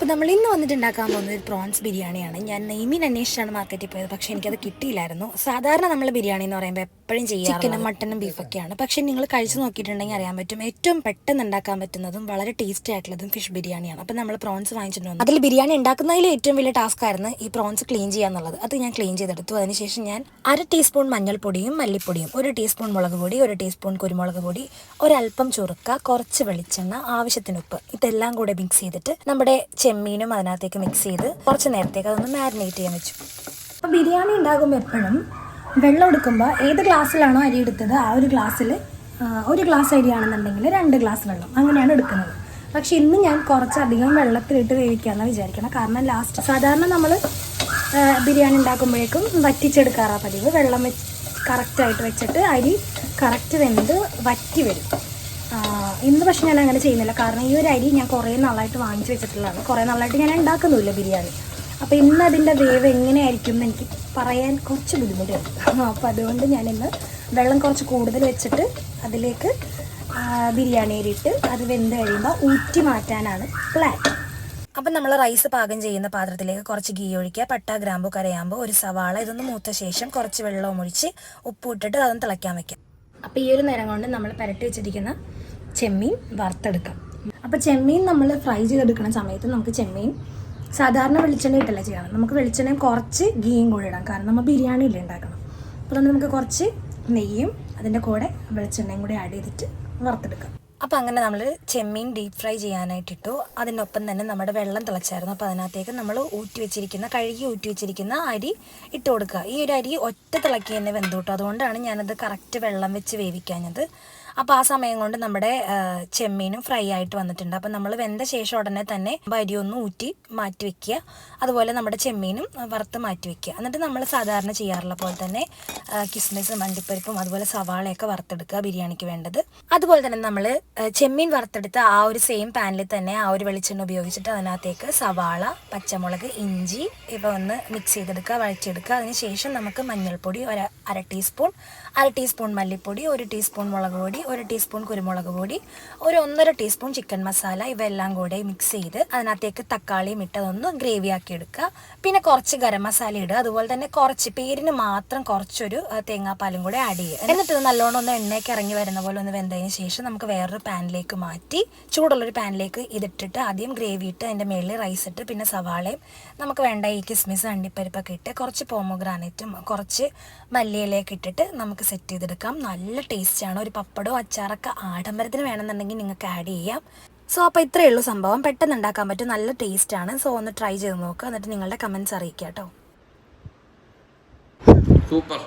അപ്പോൾ നമ്മൾ ഇന്ന് വന്നിട്ടുണ്ടാക്കാൻ പോകുന്നത് ഒരു പ്രോൺസ് ബിരിയാണിയാണ്. ഞാൻ നെയ്മീൻ അന്വേഷിച്ചാണ് മാർക്കറ്റിൽ പോയത്, പക്ഷേ എനിക്കത് കിട്ടിയില്ലായിരുന്നു. സാധാരണ നമ്മൾ ബിരിയാണി എന്ന് പറയുമ്പോൾ എപ്പോഴും ചിക്കനും മട്ടനും ബീഫൊക്കെയാണ്. പക്ഷേ നിങ്ങൾ കഴിച്ചു നോക്കിയിട്ടുണ്ടെങ്കിൽ അറിയാൻ പറ്റും, ഏറ്റവും പെട്ടെന്ന് ഉണ്ടാക്കാൻ പറ്റുന്നതും വളരെ ടേസ്റ്റി ആയിട്ടുള്ളതും ഫിഷ് ബിരിയാണിയാണ്. അപ്പോൾ നമ്മൾ പ്രോൺസ് വാങ്ങിച്ചിട്ട് വന്നു. അതിൽ ബിരിയാണി ഉണ്ടാക്കുന്നതിൽ ഏറ്റവും വലിയ ടാസ്ക് ആയിരുന്നു ഈ പ്രോൺസ് ക്ലീൻ ചെയ്യാന്നുള്ളത്. അത് ഞാൻ ക്ലീൻ ചെയ്തെടുത്തു. അതിനുശേഷം ഞാൻ 1/2 ടീസ്പൂൺ മഞ്ഞൾപ്പൊടിയും മല്ലിപ്പൊടിയും, 1 ടീസ്പൂൺ മുളക് പൊടി, 1 ടീസ്പൂൺ കുരുമുളക് പൊടി, ഒരല്പം ചുറുക്ക, കുറച്ച് വെളിച്ചെണ്ണ, ആവശ്യത്തിന് ഉപ്പ്, ഇതെല്ലാം കൂടെ മിക്സ് ചെയ്തിട്ട് നമ്മുടെ ചെമ്മീനും അതിനകത്തേക്ക് മിക്സ് ചെയ്ത് കുറച്ച് നേരത്തേക്ക് അതൊന്ന് മാരിനേറ്റ് ചെയ്യാൻ വെച്ചു. അപ്പോൾ ബിരിയാണി ഉണ്ടാകുമ്പോൾ എപ്പോഴും വെള്ളം എടുക്കുമ്പോൾ ഏത് ഗ്ലാസ്സിലാണോ അരി എടുത്തത് ആ ഒരു ഗ്ലാസ്സിൽ 1 ഗ്ലാസ് അരിയാണെന്നുണ്ടെങ്കിൽ 2 ഗ്ലാസ് വെള്ളം, അങ്ങനെയാണ് എടുക്കുന്നത്. പക്ഷെ ഇന്ന് ഞാൻ കുറച്ചധികം വെള്ളത്തിലിട്ട് വേവിക്കാമെന്ന് വിചാരിക്കണം. കാരണം ലാസ്റ്റ് സാധാരണ നമ്മൾ ബിരിയാണി ഉണ്ടാക്കുമ്പോഴേക്കും വറ്റിച്ചെടുക്കാറാണ് പതിവ്. വെള്ളം കറക്റ്റായിട്ട് വെച്ചിട്ട് അരി കറക്റ്റ് വെന്ത് വറ്റി വരും. ഇന്ന് പക്ഷെ ഞാൻ അങ്ങനെ ചെയ്യുന്നില്ല. കാരണം ഈ ഒരു അരി ഞാൻ കുറേ നാളായിട്ട് വാങ്ങിച്ച് വെച്ചിട്ടുള്ളതാണ്. കുറേ നാളായിട്ട് ഞാൻ ഉണ്ടാക്കുന്നില്ല ബിരിയാണി. അപ്പോൾ ഇന്ന് അതിൻ്റെ വേവ് എങ്ങനെയായിരിക്കും എന്ന് എനിക്ക് പറയാൻ കുറച്ച് ബുദ്ധിമുട്ടുണ്ട്. അപ്പോൾ അതുകൊണ്ട് ഞാനിന്ന് വെള്ളം കുറച്ച് കൂടുതൽ വെച്ചിട്ട് അതിലേക്ക് ബിരിയാണി അരിയിട്ട് അത് വെന്ത് കഴിയുമ്പോൾ ഊറ്റി മാറ്റാനാണ് പ്ലാൻ. അപ്പം നമ്മൾ റൈസ് പാകം ചെയ്യുന്ന പാത്രത്തിലേക്ക് കുറച്ച് ഗീ ഒഴിക്കുക, പട്ട, ഗ്രാമ്പു, കരയാമ്പു, ഒരു സവാള, ഇതൊന്ന് മൂത്ത ശേഷം കുറച്ച് വെള്ളവും ഒഴിച്ച് ഉപ്പ് ഇട്ടിട്ട് അതൊന്ന് തിളയ്ക്കാൻ വയ്ക്കാം. അപ്പോൾ ഈ ഒരു നേരം കൊണ്ട് നമ്മൾ പുരട്ടി വെച്ചിരിക്കുന്ന ചെമ്മീൻ വറുത്തെടുക്കാം. അപ്പോൾ ചെമ്മീൻ നമ്മൾ ഫ്രൈ ചെയ്തെടുക്കുന്ന സമയത്ത് നമുക്ക് ചെമ്മീൻ സാധാരണ വെളിച്ചെണ്ണ ഇട്ടല്ല ചെയ്യണം. നമുക്ക് വെളിച്ചെണ്ണയും കുറച്ച് ഗീയും കൂടെ ഇടാം. കാരണം നമ്മൾ ബിരിയാണിയിൽ ഉണ്ടാക്കണം. അപ്പോൾ നമുക്ക് കുറച്ച് നെയ്യും അതിൻ്റെ കൂടെ വെളിച്ചെണ്ണയും കൂടെ ആഡ് ചെയ്തിട്ട് വറുത്തെടുക്കാം. അപ്പോൾ അങ്ങനെ നമ്മൾ ചെമ്മീൻ ഡീപ്പ് ഫ്രൈ ചെയ്യാനായിട്ടിട്ടു. അതിനൊപ്പം തന്നെ നമ്മുടെ വെള്ളം തിളച്ചായിരുന്നു. അപ്പോൾ അതിനകത്തേക്ക് നമ്മൾ കഴുകി ഊറ്റി വെച്ചിരിക്കുന്ന അരി ഇട്ട് കൊടുക്കുക. ഈ ഒരു അരി ഒറ്റ തിളക്കി തന്നെ വെന്തു കിട്ടും. അതുകൊണ്ടാണ് ഞാനത് കറക്റ്റ് വെള്ളം വെച്ച് വേവിക്കാഞ്ഞത്. അപ്പോൾ ആ സമയം കൊണ്ട് നമ്മുടെ ചെമ്മീനും ഫ്രൈ ആയിട്ട് വന്നിട്ടുണ്ട്. അപ്പോൾ നമ്മൾ വെന്ത ശേഷം ഉടനെ തന്നെ അരി ഒന്ന് ഊറ്റി മാറ്റി വെക്കുക. അതുപോലെ നമ്മുടെ ചെമ്മീനും വറുത്ത് മാറ്റി വെക്കുക. എന്നിട്ട് നമ്മൾ സാധാരണ ചെയ്യാറുള്ള പോലെ തന്നെ കിസ്മിസും അണ്ടിപ്പരിപ്പും അതുപോലെ സവാളയൊക്കെ വറുത്തെടുക്കുക ബിരിയാണിക്ക് വേണ്ടത്. അതുപോലെ തന്നെ നമ്മൾ ചെമ്മീൻ വറുത്തെടുത്ത ആ ഒരു സെയിം പാനിൽ തന്നെ ആ ഒരു വെളിച്ചെണ്ണ ഉപയോഗിച്ചിട്ട് അതിനകത്തേക്ക് സവാള, പച്ചമുളക്, ഇഞ്ചി ഇവ ഒന്ന് മിക്സ് ചെയ്തെടുക്കുക, വഴച്ചെടുക്കുക. അതിനുശേഷം നമുക്ക് മഞ്ഞൾപ്പൊടി 1/2 ടീസ്പൂൺ, 1/2 ടീസ്പൂൺ മല്ലിപ്പൊടി, 1 ടീസ്പൂൺ മുളക് പൊടി, 1 ടീസ്പൂൺ കുരുമുളക് പൊടി, 1.5 ടീസ്പൂൺ ചിക്കൻ മസാല, ഇവയെല്ലാം കൂടെ മിക്സ് ചെയ്ത് അതിനകത്തേക്ക് തക്കാളിയും ഇട്ടതൊന്ന് ഗ്രേവി ആക്കി എടുക്കുക. പിന്നെ കുറച്ച് ഗരം മസാല ഇടുക. അതുപോലെ തന്നെ കുറച്ച് പേരിന് മാത്രം കുറച്ചൊരു തേങ്ങാപ്പാലും കൂടെ ആഡ് ചെയ്യുക. എന്നിട്ട് ഇത് നല്ലോണം ഒന്ന് എണ്ണയ്ക്ക് ഇറങ്ങി വരുന്ന പോലെ ഒന്ന് വെന്തതിന് ശേഷം നമുക്ക് വേറൊരു പാനിലേക്ക് മാറ്റി ചൂടുള്ളൊരു പാനിലേക്ക് ഇതിട്ടിട്ട് ആദ്യം ഗ്രേവി ഇട്ട് അതിൻ്റെ മേളിൽ റൈസ് ഇട്ട് പിന്നെ സവാളയും നമുക്ക് വേണ്ട ഈ കിസ്മിസ് അണ്ടിപ്പരിപ്പൊക്കെ ഇട്ട് കുറച്ച് പോമോഗ്രാനൈറ്റും കുറച്ച് മല്ലിയിലേക്ക് ഇട്ടിട്ട് നമുക്ക് സെറ്റ് ചെയ്തെടുക്കാം. നല്ല ടേസ്റ്റാണ്. ഒരു പപ്പടോ അച്ചാറൊക്കെ ആഡംബരത്തിന് വേണമെന്നുണ്ടെങ്കിൽ നിങ്ങൾക്ക് ആഡ് ചെയ്യാം. സോ അപ്പോൾ ഇത്രയേ ഉള്ളൂ സംഭവം. പെട്ടെന്ന് ഉണ്ടാക്കാൻ പറ്റും, നല്ല ടേസ്റ്റാണ്. സോ ഒന്ന് ട്രൈ ചെയ്ത് നോക്കുക, എന്നിട്ട് നിങ്ങളുടെ കമൻറ്റ്സ് അറിയിക്കുക കേട്ടോ. സൂപ്പർ.